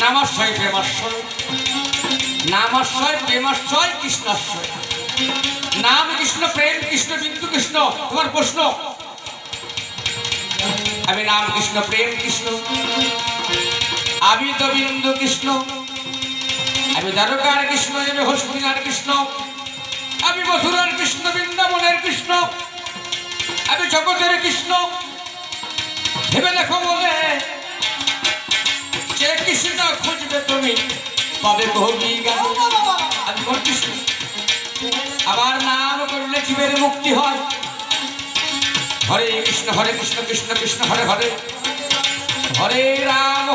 নামাশ্রয় প্রেমাশ্রয়, নামাশ্রয় প্রেমাশ্রয় কৃষ্ণাশ্রয়। নাম কৃষ্ণ, প্রেম কৃষ্ণ, বিন্দু কৃষ্ণ। তোমার প্রশ্ন, আমি নাম কৃষ্ণ, প্রেম কৃষ্ণ, আমি তো বিন্দু কৃষ্ণ, আমি দ্বারকার কৃষ্ণ, আমি হস্তিনার কৃষ্ণ, আমি মথুরার কৃষ্ণ, বৃন্দাবনের কৃষ্ণ, আমি জগতের কৃষ্ণ। ভেবে দেখো বলে যে কৃষ্ণ খুঁজবে তুমি তবে কবি গান। আমি কোন কৃষ্ণ? আমার নাম করলে জীবের মুক্তি হয়। হরে কৃষ্ণ হরে কৃষ্ণ, কৃষ্ণ কৃষ্ণ হরে হরে, হরে রাম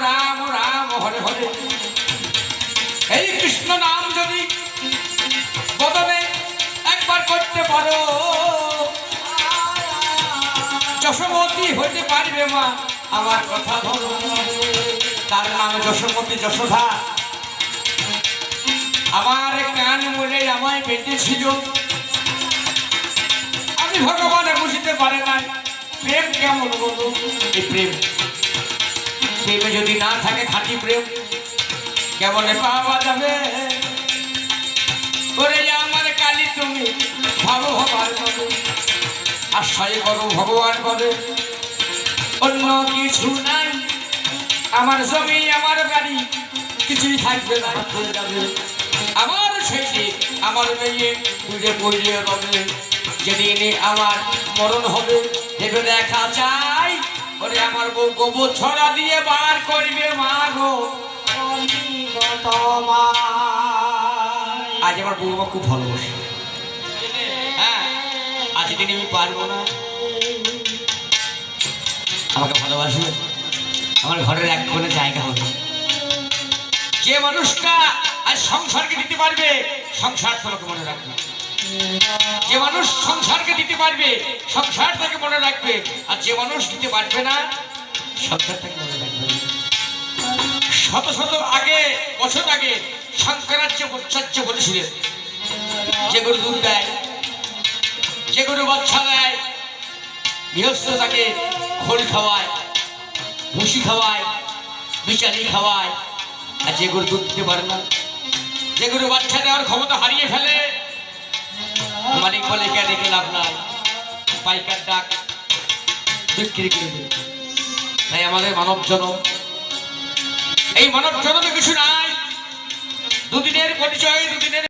রাম রাম হরে হরে। এই কৃষ্ণ নাম যদি বদনে একবার করতে পারো, যশোমতী হইতে পারবে মা, আমার কথা ধরো। তার নাম যশোমতী, যশোধা। আমার কান মনে আমায় বেঁধেছিল, আমি ভগবান বুঝতে পারে না প্রেম কেমন বলো। এই প্রেম, প্রেমে যদি না থাকে খাঁটি প্রেম, কেমন পাওয়া যাবে? করে আমার কালী তুমি ভালো হবার বলো, আশ্রয় করো ভগবান বলে। অন্য কিছু নাই, আমার জমি আমার বাড়ি কিছুই থাকবে না, হয়ে যাবে আমার শেষে। আমার মেয়ে তুলে পড়লে রবে, যেদিন আমার মরণ হবে ভেবে দেখা চাই। ওরে আমার বউ গোবর ছড়া দিয়ে বার করবে মা গো। আজ আমার বউমা খুব ভালোবাসে, হ্যাঁ আজ দিন আমি পারবো না, আমাকে ভালোবাসবে, আমার ঘরের এক কোণে জায়গা হবে। যে মানুষটা আজ সংসারকে দিতে পারবে, সংসার তোমাকে মনে রাখবে। যে মানুষ সংসারকে দিতে পারবে, সংসার তাকে মনে রাখবে। আর যে মানুষ দিতে পারবে না, সংসারটাকে মনে রাখবে। শত শত আগে, বছর আগে শঙ্করাচার্য বলেছিলেন, যে গরু দুধ দেয়, যে গরু বাচ্চা দেয়, গৃহস্থ তাকে খোল খাওয়ায়, ভুসি খাওয়ায়, বিচারি খাওয়ায়। আর যে গরু দুধ দিতে পারে না, যে গরু বাচ্চা দেওয়ার ক্ষমতা হারিয়ে ফেলে, মালিক বলে কে রেখে লাভ নাই, পাইকার ডাক বিক্রি করে দেবে। তাই আমাদের মানব জনম, এই মানব জনমে কিছু নাই। দুদিনের পরিচয়, দুদিনের